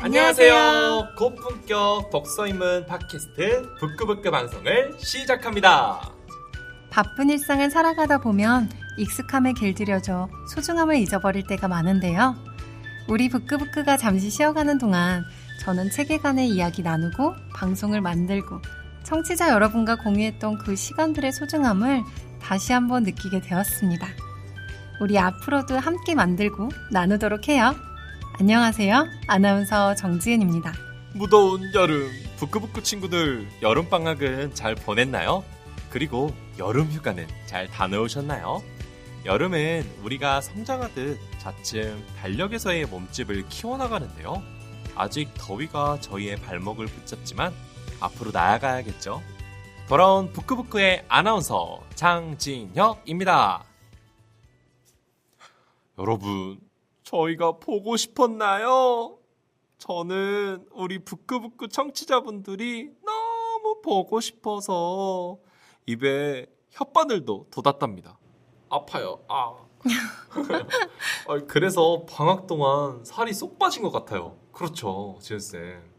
안녕하세요. 고품격 독서인문 팟캐스트 북끄북끄 방송을 시작합니다. 바쁜 일상을 살아가다 보면 익숙함에 길들여져 소중함을 잊어버릴 때가 많은데요. 우리 북끄북끄가 잠시 쉬어가는 동안 저는 세계관의 이야기 나누고 방송을 만들고 청취자 여러분과 공유했던 그 시간들의 소중함을 다시 한번 느끼게 되었습니다. 우리 앞으로도 함께 만들고 나누도록 해요. 안녕하세요. 아나운서 정지은입니다. 무더운 여름, 북끄북끄 친구들 여름방학은 잘 보냈나요? 그리고 여름휴가는 잘 다녀오셨나요? 여름은 우리가 성장하듯 차츰 달력에서의 몸집을 키워나가는데요. 아직 더위가 저희의 발목을 붙잡지만 앞으로 나아가야겠죠. 돌아온 북끄북끄의 아나운서 장진혁입니다. 여러분, 저희가 보고 싶었나요? 저는 우리 북끄북끄 청취자분들이 너무 보고 싶어서 입에 혓바늘도 돋았답니다. 아파요. 그래서 방학 동안 살이 쏙 빠진 것 같아요. 그렇죠, 지은쌤.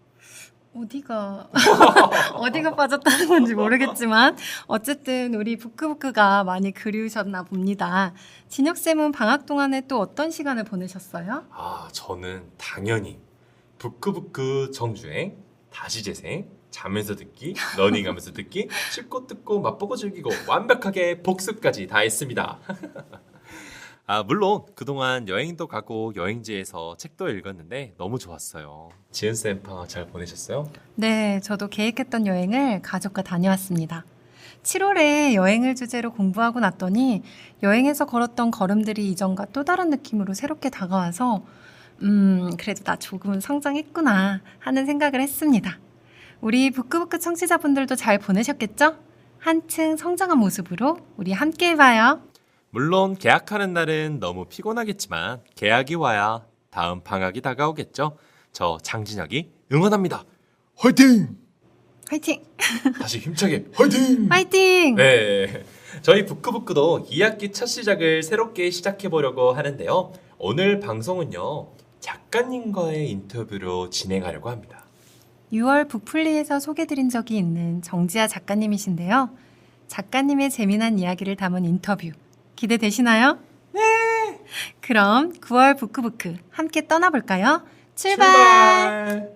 어디가 빠졌다는 건지 모르겠지만 어쨌든 우리 북끄북끄가 많이 그리우셨나 봅니다. 진혁쌤은 방학 동안에 또 어떤 시간을 보내셨어요? 저는 당연히 북끄북끄 정주행, 다시 재생, 자면서 듣기, 러닝하면서 듣기, 씹고 뜯고 맛보고 즐기고 완벽하게 복습까지 다 했습니다. 물론 그동안 여행도 가고 여행지에서 책도 읽었는데 너무 좋았어요. 지은쌤 방학 잘 보내셨어요? 네, 저도 계획했던 여행을 가족과 다녀왔습니다. 7월에 여행을 주제로 공부하고 났더니 여행에서 걸었던 걸음들이 이전과 또 다른 느낌으로 새롭게 다가와서 그래도 나 조금은 성장했구나 하는 생각을 했습니다. 우리 북끄북끄 청취자분들도 잘 보내셨겠죠? 한층 성장한 모습으로 우리 함께 해봐요. 물론 개학하는 날은 너무 피곤하겠지만 개학이 와야 다음 방학이 다가오겠죠. 저 장진혁이 응원합니다. 화이팅! 화이팅! 다시 힘차게 화이팅! 화이팅! 네, 저희 북끄북끄도 2학기 첫 시작을 새롭게 시작해보려고 하는데요. 오늘 방송은요, 작가님과의 인터뷰로 진행하려고 합니다. 6월 북플리에서 소개드린 적이 있는 정지아 작가님이신데요. 작가님의 재미난 이야기를 담은 인터뷰 기대되시나요? 네! 그럼 9월 북끄북끄 함께 떠나볼까요? 출발!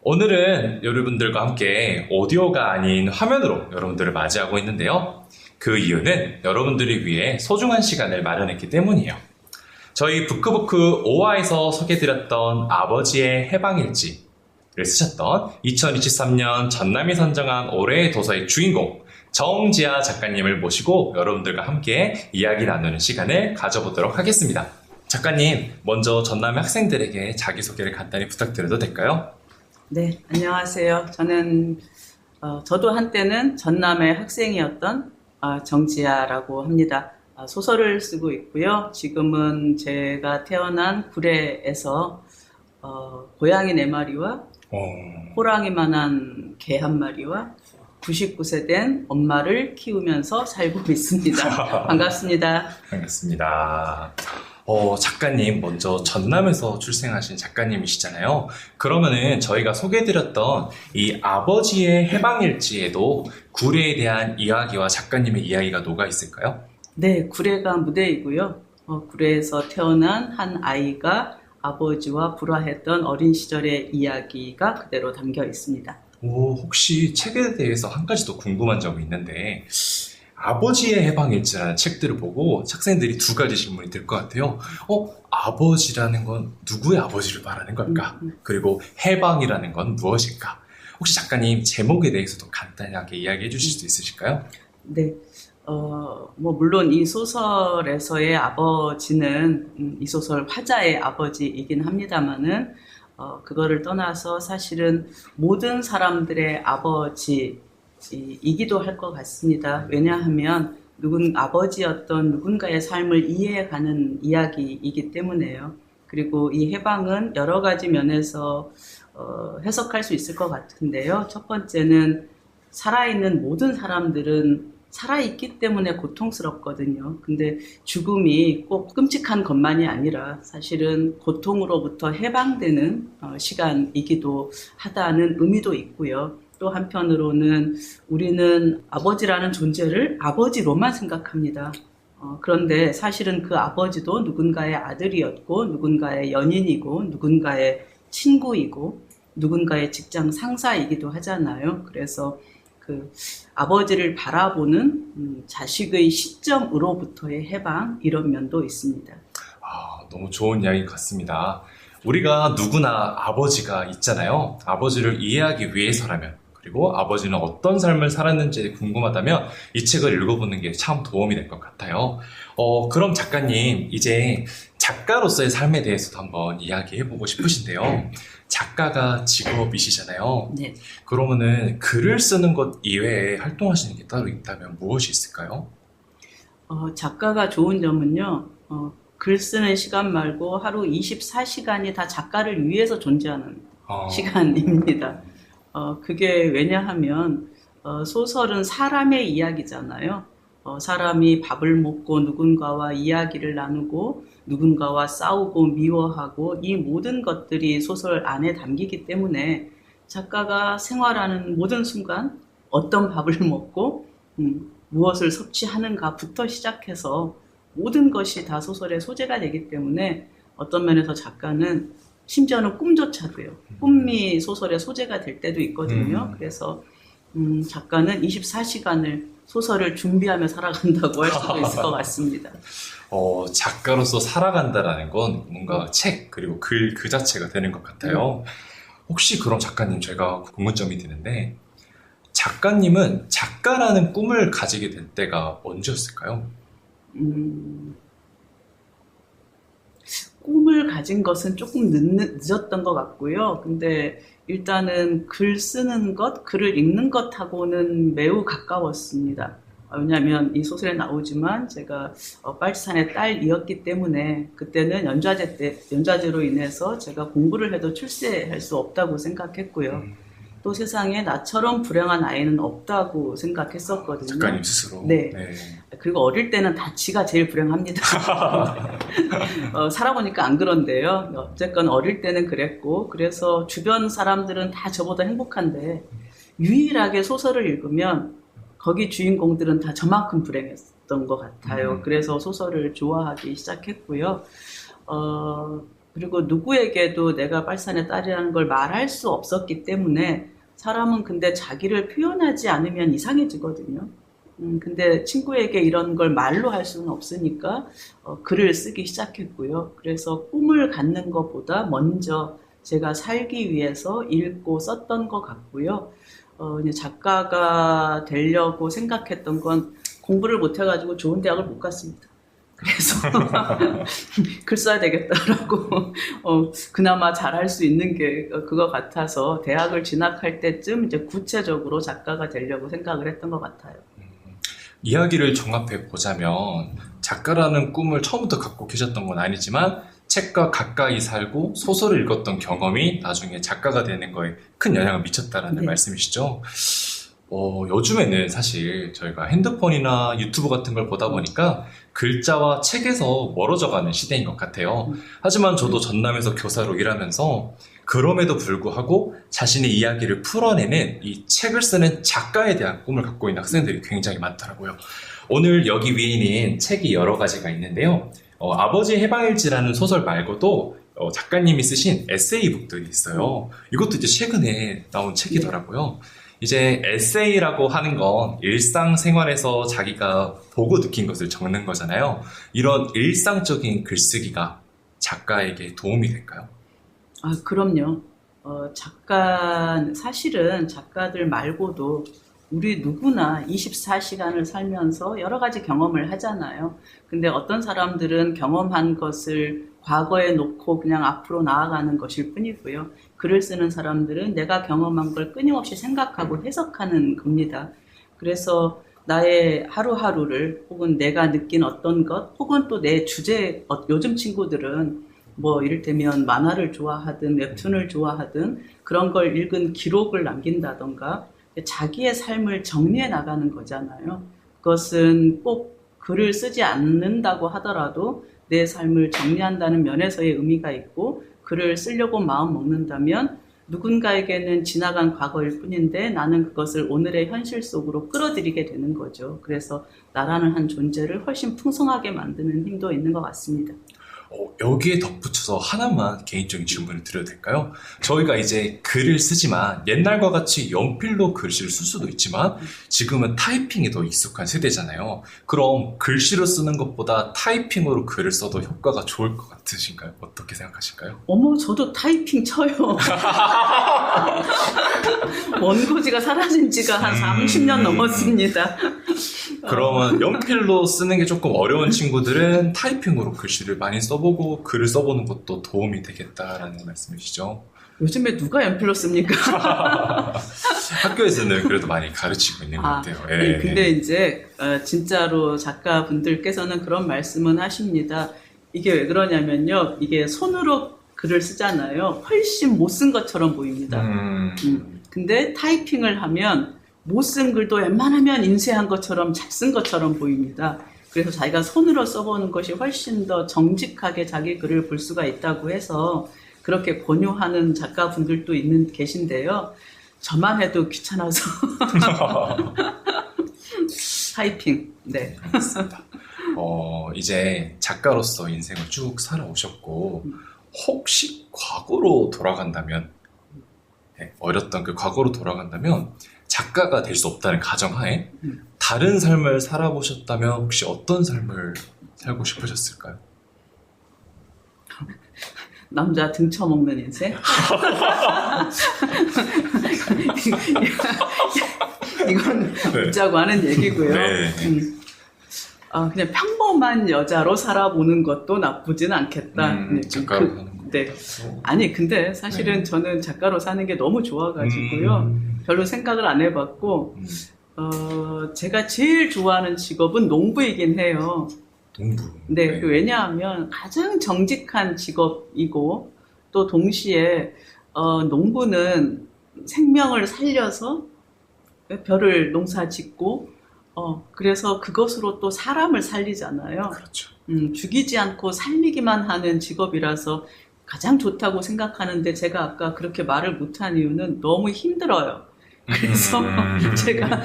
오늘은 여러분들과 함께 오디오가 아닌 화면으로 여러분들을 맞이하고 있는데요. 그 이유는 여러분들을 위해 소중한 시간을 마련했기 때문이에요. 저희 북끄북끄 5화에서 소개해드렸던 아버지의 해방일지를 쓰셨던 2023년 전남이 선정한 올해의 도서의 주인공 정지아 작가님을 모시고 여러분들과 함께 이야기 나누는 시간을 가져보도록 하겠습니다. 작가님, 먼저 전남의 학생들에게 자기소개를 간단히 부탁드려도 될까요? 네, 안녕하세요. 저도 한때는 전남의 학생이었던 정지아라고 합니다. 소설을 쓰고 있고요. 지금은 제가 태어난 구례에서 고양이 4마리와 호랑이만한 개 1마리와 99세 된 엄마를 키우면서 살고 있습니다. 반갑습니다. 반갑습니다. 작가님, 먼저 전남에서 출생하신 작가님이시잖아요. 그러면은 저희가 소개해드렸던 이 아버지의 해방일지에도 구례에 대한 이야기와 작가님의 이야기가 녹아 있을까요? 네, 구례가 무대이고요. 구례에서 태어난 한 아이가 아버지와 불화했던 어린 시절의 이야기가 그대로 담겨 있습니다. 혹시 책에 대해서 한 가지 더 궁금한 점이 있는데, 아버지의 해방일지라는 책들을 보고 학생들이 2가지 질문이 들 것 같아요. 아버지라는 건 누구의 아버지를 말하는 걸까? 그리고 해방이라는 건 무엇일까? 혹시 작가님 제목에 대해서도 간단하게 이야기해 주실 수 있으실까요? 네. 물론 이 소설에서의 아버지는 이 소설 화자의 아버지이긴 합니다만은 그거를 떠나서 사실은 모든 사람들의 아버지이기도 할 것 같습니다. 왜냐하면 아버지였던 누군가의 삶을 이해해가는 이야기이기 때문에요. 그리고 이 해방은 여러 가지 면에서 해석할 수 있을 것 같은데요. 첫 번째는 살아있는 모든 사람들은 살아있기 때문에 고통스럽거든요. 근데 죽음이 꼭 끔찍한 것만이 아니라 사실은 고통으로부터 해방되는 시간이기도 하다는 의미도 있고요. 또 한편으로는 우리는 아버지라는 존재를 아버지로만 생각합니다. 그런데 사실은 그 아버지도 누군가의 아들이었고, 누군가의 연인이고, 누군가의 친구이고, 누군가의 직장 상사이기도 하잖아요. 그래서 그 아버지를 바라보는 자식의 시점으로부터의 해방, 이런 면도 있습니다. 너무 좋은 이야기 같습니다. 우리가 누구나 아버지가 있잖아요. 아버지를 이해하기 위해서라면, 그리고 아버지는 어떤 삶을 살았는지 궁금하다면 이 책을 읽어보는 게 참 도움이 될 것 같아요. 그럼 작가님, 이제 작가로서의 삶에 대해서도 한번 이야기해보고 싶으신데요. 작가가 직업이시잖아요. 네. 그러면은 글을 쓰는 것 이외에 활동하시는 게 따로 있다면 무엇이 있을까요? 작가가 좋은 점은요, 글 쓰는 시간 말고 하루 24시간이 다 작가를 위해서 존재하는 시간입니다. 그게 왜냐하면 소설은 사람의 이야기잖아요. 사람이 밥을 먹고 누군가와 이야기를 나누고 누군가와 싸우고 미워하고 이 모든 것들이 소설 안에 담기기 때문에 작가가 생활하는 모든 순간 어떤 밥을 먹고 무엇을 섭취하는가부터 시작해서 모든 것이 다 소설의 소재가 되기 때문에 어떤 면에서 작가는 심지어는 꿈조차도요. 꿈이 소설의 소재가 될 때도 있거든요. 그래서 작가는 24시간을 소설을 준비하며 살아간다고 할 수도 있을 것 같습니다. 작가로서 살아간다라는 건 뭔가 책 그리고 글 그 자체가 되는 것 같아요. 혹시 그럼 작가님, 제가 궁금점이 드는데 작가님은 작가라는 꿈을 가지게 될 때가 언제였을까요? 꿈을 가진 것은 조금 늦었던 것 같고요. 근데 일단은 글 쓰는 것, 글을 읽는 것하고는 매우 가까웠습니다. 왜냐하면 이 소설에 나오지만 제가 빨치산의 딸이었기 때문에 그때는 연좌제로 인해서 제가 공부를 해도 출세할 수 없다고 생각했고요. 또 세상에 나처럼 불행한 아이는 없다고 생각했었거든요. 작가님 스스로. 네. 그리고 어릴 때는 다 지가 제일 불행합니다. 살아보니까 안 그런데요. 어쨌건 어릴 때는 그랬고, 그래서 주변 사람들은 다 저보다 행복한데 유일하게 소설을 읽으면 거기 주인공들은 다 저만큼 불행했던 것 같아요. 그래서 소설을 좋아하기 시작했고요. 그리고 누구에게도 내가 빨산의 딸이라는 걸 말할 수 없었기 때문에 사람은 근데 자기를 표현하지 않으면 이상해지거든요. 근데 친구에게 이런 걸 말로 할 수는 없으니까 글을 쓰기 시작했고요. 그래서 꿈을 갖는 것보다 먼저 제가 살기 위해서 읽고 썼던 것 같고요. 작가가 되려고 생각했던 건 공부를 못 해가지고 좋은 대학을 못 갔습니다. 그래서 글 써야 되겠다라고 그나마 잘할 수 있는 게 그거 같아서 대학을 진학할 때쯤 이제 구체적으로 작가가 되려고 생각을 했던 것 같아요. 이야기를 종합해 보자면 작가라는 꿈을 처음부터 갖고 계셨던 건 아니지만 책과 가까이 살고 소설을 읽었던 경험이 나중에 작가가 되는 거에 큰 영향을 미쳤다라는 말씀이시죠? 요즘에는 사실 저희가 핸드폰이나 유튜브 같은 걸 보다 보니까 글자와 책에서 멀어져가는 시대인 것 같아요. 하지만 저도 전남에서 교사로 일하면서 그럼에도 불구하고 자신의 이야기를 풀어내는 이 책을 쓰는 작가에 대한 꿈을 갖고 있는 학생들이 굉장히 많더라고요. 오늘 여기 위에 있는 책이 여러 가지가 있는데요. 아버지의 해방일지라는 소설 말고도 작가님이 쓰신 에세이북들이 있어요. 이것도 이제 최근에 나온 책이더라고요. 이제 에세이라고 하는 건 일상생활에서 자기가 보고 느낀 것을 적는 거잖아요. 이런 일상적인 글쓰기가 작가에게 도움이 될까요? 그럼요. 사실은 작가들 말고도 우리 누구나 24시간을 살면서 여러 가지 경험을 하잖아요. 근데 어떤 사람들은 경험한 것을 과거에 놓고 그냥 앞으로 나아가는 것일 뿐이고요. 글을 쓰는 사람들은 내가 경험한 걸 끊임없이 생각하고 해석하는 겁니다. 그래서 나의 하루하루를 혹은 내가 느낀 어떤 것 혹은 또 내 주제, 요즘 친구들은 뭐 이를테면 만화를 좋아하든 웹툰을 좋아하든 그런 걸 읽은 기록을 남긴다던가 자기의 삶을 정리해 나가는 거잖아요. 그것은 꼭 글을 쓰지 않는다고 하더라도 내 삶을 정리한다는 면에서의 의미가 있고, 글을 쓰려고 마음 먹는다면 누군가에게는 지나간 과거일 뿐인데 나는 그것을 오늘의 현실 속으로 끌어들이게 되는 거죠. 그래서 나라는 한 존재를 훨씬 풍성하게 만드는 힘도 있는 것 같습니다. 여기에 덧붙여서 하나만 개인적인 질문을 드려도 될까요? 저희가 이제 글을 쓰지만 옛날과 같이 연필로 글씨를 쓸 수도 있지만 지금은 타이핑이 더 익숙한 세대잖아요. 그럼 글씨로 쓰는 것보다 타이핑으로 글을 써도 효과가 좋을 것 같으신가요? 어떻게 생각하실까요? 어머, 저도 타이핑 쳐요. 원고지가 사라진 지가 한 30년 넘었습니다. 그러면 연필로 쓰는 게 조금 어려운 친구들은 타이핑으로 글씨를 많이 써보고 글을 써보는 것도 도움이 되겠다라는 말씀이시죠? 요즘에 누가 연필로 씁니까? 학교에서는 그래도 많이 가르치고 있는 것 같아요. 예. 네, 근데 이제 진짜로 작가분들께서는 그런 말씀은 하십니다. 이게 왜 그러냐면요. 이게 손으로 글을 쓰잖아요. 훨씬 못 쓴 것처럼 보입니다. 근데 타이핑을 하면 못 쓴 글도 웬만하면 인쇄한 것처럼 잘 쓴 것처럼 보입니다. 그래서 자기가 손으로 써보는 것이 훨씬 더 정직하게 자기 글을 볼 수가 있다고 해서 그렇게 권유하는 작가분들도 계신데요. 저만 해도 귀찮아서 타이핑. 네. 알겠습니다. 이제 작가로서 인생을 쭉 살아오셨고 혹시 과거로 돌아간다면, 어렸던 그 과거로 돌아간다면 작가가 될 수 없다는 가정하에 다른 삶을 살아보셨다면 혹시 어떤 삶을 살고 싶으셨을까요? 남자 등쳐먹는 인생? 이건 웃자고 하는 얘기고요. 네. 그냥 평범한 여자로 살아보는 것도 나쁘진 않겠다. 작가로 사는 거. 네. 아니, 근데 사실은 저는 작가로 사는 게 너무 좋아가지고요. 별로 생각을 안 해봤고, 제가 제일 좋아하는 직업은 농부이긴 해요. 농부. 네. 왜냐하면 가장 정직한 직업이고, 또 동시에, 농부는 생명을 살려서 벼를 농사 짓고, 그래서 그것으로 또 사람을 살리잖아요. 그렇죠. 죽이지 않고 살리기만 하는 직업이라서 가장 좋다고 생각하는데 제가 아까 그렇게 말을 못한 이유는 너무 힘들어요. 그래서 제가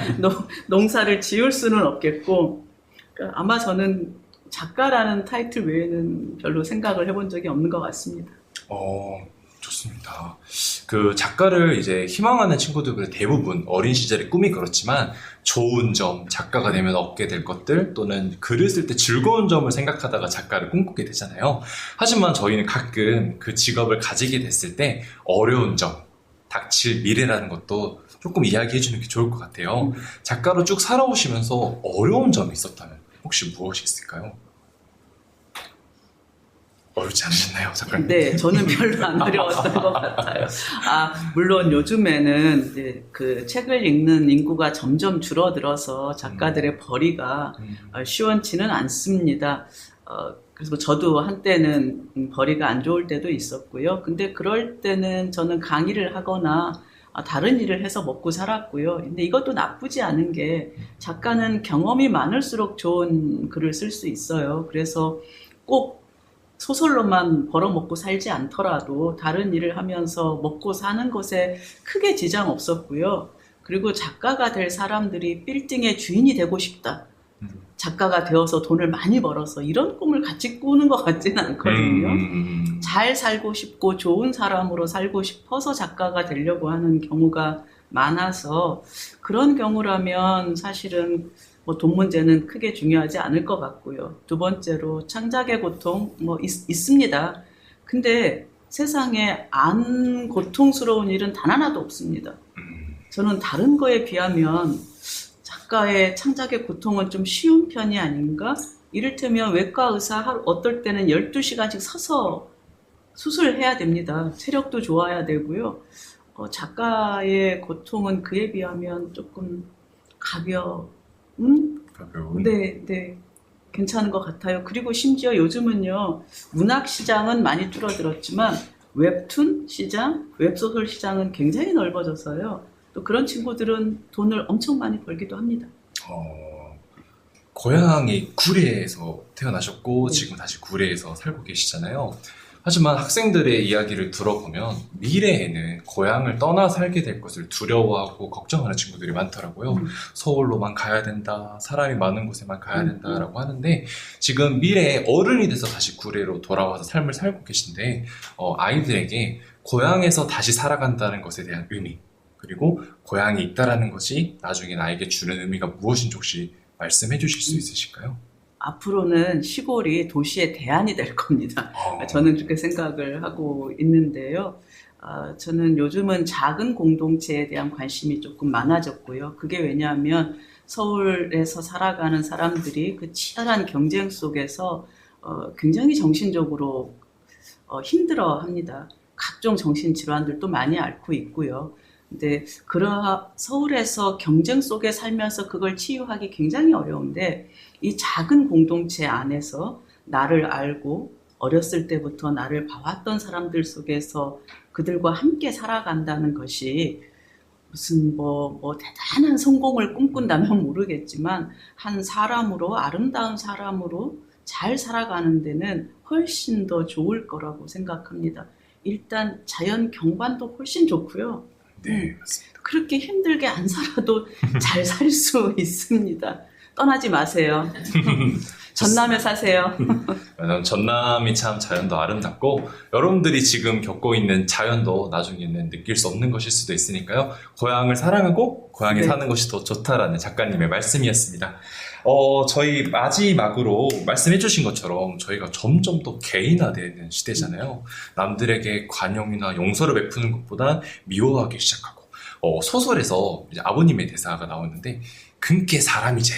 농사를 지을 수는 없겠고, 그러니까 아마 저는 작가라는 타이틀 외에는 별로 생각을 해본 적이 없는 것 같습니다. 좋습니다. 그 작가를 이제 희망하는 친구들 대부분 어린 시절의 꿈이 그렇지만 좋은 점, 작가가 되면 얻게 될 것들 또는 글을 쓸 때 즐거운 점을 생각하다가 작가를 꿈꾸게 되잖아요. 하지만 저희는 가끔 그 직업을 가지게 됐을 때 어려운 점, 닥칠 미래라는 것도 조금 이야기해 주는 게 좋을 것 같아요. 작가로 쭉 살아오시면서 어려운 점이 있었다면 혹시 무엇이 있을까요? 어렵지 않으셨나요, 작가님? 네, 저는 별로 안 어려웠던 것 같아요. 물론 요즘에는 이제 그 책을 읽는 인구가 점점 줄어들어서 작가들의 벌이가 시원치는 않습니다. 그래서 저도 한때는 벌이가 안 좋을 때도 있었고요. 근데 그럴 때는 저는 강의를 하거나 다른 일을 해서 먹고 살았고요. 근데 이것도 나쁘지 않은 게 작가는 경험이 많을수록 좋은 글을 쓸 수 있어요. 그래서 꼭 소설로만 벌어먹고 살지 않더라도 다른 일을 하면서 먹고 사는 것에 크게 지장 없었고요. 그리고 작가가 될 사람들이 빌딩의 주인이 되고 싶다. 작가가 되어서 돈을 많이 벌어서 이런 꿈을 같이 꾸는 것 같지는 않거든요. 잘 살고 싶고 좋은 사람으로 살고 싶어서 작가가 되려고 하는 경우가 많아서 그런 경우라면 사실은 돈 문제는 크게 중요하지 않을 것 같고요. 두 번째로 창작의 고통 있습니다. 근데 세상에 안 고통스러운 일은 단 하나도 없습니다. 저는 다른 거에 비하면 작가의 창작의 고통은 좀 쉬운 편이 아닌가? 이를테면 외과 의사 어떨 때는 12시간씩 서서 수술해야 됩니다. 체력도 좋아야 되고요. 작가의 고통은 그에 비하면 조금 가벼운? 네, 괜찮은 것 같아요. 그리고 심지어 요즘은요, 문학 시장은 많이 줄어들었지만 웹툰 시장, 웹소설 시장은 굉장히 넓어져서요. 또 그런 친구들은 돈을 엄청 많이 벌기도 합니다. 고향이 구례에서 태어나셨고 네. 지금 다시 구례에서 살고 계시잖아요. 하지만 학생들의 이야기를 들어보면 미래에는 고향을 떠나 살게 될 것을 두려워하고 걱정하는 친구들이 많더라고요. 서울로만 가야 된다, 사람이 많은 곳에만 가야 된다라고 하는데 지금 미래에 어른이 돼서 다시 구례로 돌아와서 삶을 살고 계신데 아이들에게 고향에서 다시 살아간다는 것에 대한 의미, 그리고 고향이 있다라는 것이 나중에 나에게 주는 의미가 무엇인지 혹시 말씀해 주실 수 있으실까요? 앞으로는 시골이 도시의 대안이 될 겁니다. 저는 그렇게 생각을 하고 있는데요. 저는 요즘은 작은 공동체에 대한 관심이 조금 많아졌고요. 그게 왜냐하면 서울에서 살아가는 사람들이 그 치열한 경쟁 속에서 굉장히 정신적으로 힘들어 합니다. 각종 정신질환들도 많이 앓고 있고요. 근데 서울에서 경쟁 속에 살면서 그걸 치유하기 굉장히 어려운데 이 작은 공동체 안에서 나를 알고 어렸을 때부터 나를 봐왔던 사람들 속에서 그들과 함께 살아간다는 것이 무슨 뭐 대단한 성공을 꿈꾼다면 모르겠지만 한 사람으로, 아름다운 사람으로 잘 살아가는 데는 훨씬 더 좋을 거라고 생각합니다. 일단 자연 경관도 훨씬 좋고요. 네, 맞습니다. 그렇게 힘들게 안 살아도 잘 살 수 있습니다. 떠나지 마세요. 전남에 사세요. 전남이 참 자연도 아름답고 여러분들이 지금 겪고 있는 자연도 나중에는 느낄 수 없는 것일 수도 있으니까요. 고향을 사랑하고 고향에 네. 사는 것이 더 좋다라는 작가님의 말씀이었습니다. 저희 마지막으로 말씀해 주신 것처럼 저희가 점점 더 개인화되는 시대잖아요. 남들에게 관용이나 용서를 베푸는 것보다 미워하기 시작하고 소설에서 이제 아버님의 대사가 나오는데 근께 사람이제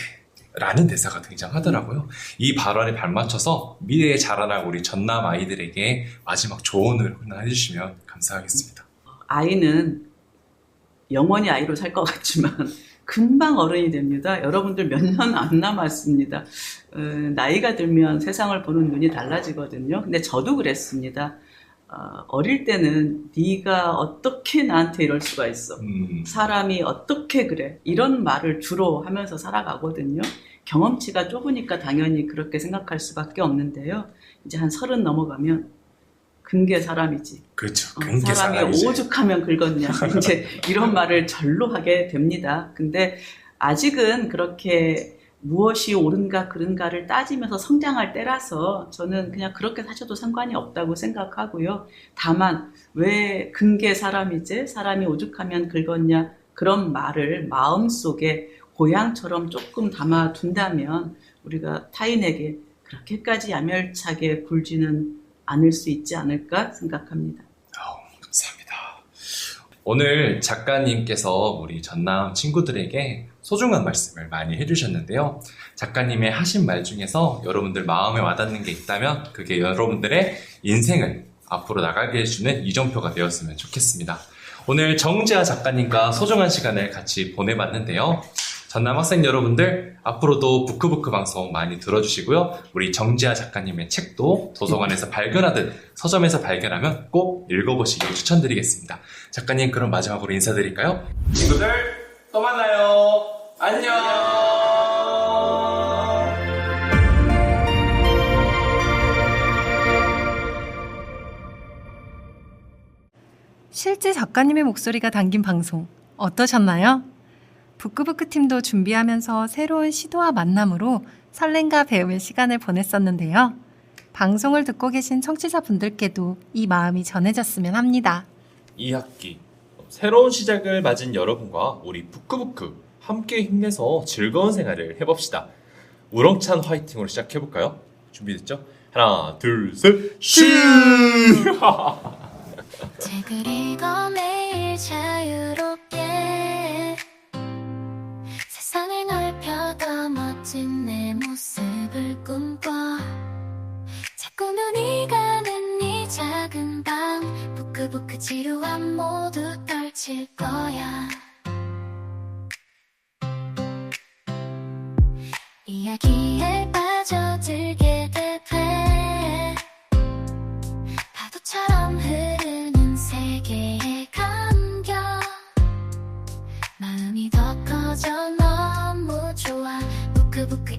라는 대사가 등장하더라고요. 이 발언에 발맞춰서 미래에 자라날 우리 전남 아이들에게 마지막 조언을 하나 해주시면 감사하겠습니다. 아이는 영원히 아이로 살 것 같지만 금방 어른이 됩니다. 여러분들 몇 년 안 남았습니다. 나이가 들면 세상을 보는 눈이 달라지거든요. 근데 저도 그랬습니다. 어릴 때는 네가 어떻게 나한테 이럴 수가 있어. 사람이 어떻게 그래. 이런 말을 주로 하면서 살아가거든요. 경험치가 좁으니까 당연히 그렇게 생각할 수밖에 없는데요. 이제 한 30 넘어가면 근게 사람이지. 그렇죠. 사람이 사람이지. 오죽하면 긁었냐. 이제 이런 말을 절로 하게 됩니다. 근데 아직은 그렇게 무엇이 옳은가 그른가를 따지면서 성장할 때라서 저는 그냥 그렇게 사셔도 상관이 없다고 생각하고요. 다만 왜 근게 사람이지? 사람이 오죽하면 긁었냐? 그런 말을 마음속에 고향처럼 조금 담아둔다면 우리가 타인에게 그렇게까지 야멸차게 굴지는 않을 수 있지 않을까 생각합니다. 감사합니다. 오늘 작가님께서 우리 전남 친구들에게 소중한 말씀을 많이 해주셨는데요. 작가님의 하신 말 중에서 여러분들 마음에 와닿는 게 있다면 그게 여러분들의 인생을 앞으로 나가게 해주는 이정표가 되었으면 좋겠습니다. 오늘 정지아 작가님과 소중한 시간을 같이 보내봤는데요. 전남 학생 여러분들 앞으로도 부크부크 방송 많이 들어주시고요. 우리 정지아 작가님의 책도 도서관에서 발견하든 서점에서 발견하면 꼭 읽어보시길 추천드리겠습니다. 작가님 그럼 마지막으로 인사드릴까요? 친구들 또 만나요. 안녕. 실제 작가님의 목소리가 담긴 방송 어떠셨나요? 부끄부끄 팀도 준비하면서 새로운 시도와 만남으로 설렘과 배움의 시간을 보냈었는데요. 방송을 듣고 계신 청취자분들께도 이 마음이 전해졌으면 합니다. 2학기 새로운 시작을 맞은 여러분과 우리 부끄부끄 함께 힘내서 즐거운 생활을 해봅시다. 우렁찬 화이팅으로 시작해볼까요? 준비됐죠? 하나 둘 셋 책을 읽어 매일 자유롭게 세상을 넓혀 더 멋진 내 모습을 꿈꿔 자꾸 눈이 가는 이 작은 방 부끄부끄 지루함 모두 떨칠 거야 이야기에 빠져들게 돼 파도처럼 흐르는 세계에 감겨 느껴져 너무 좋아 부끄부끄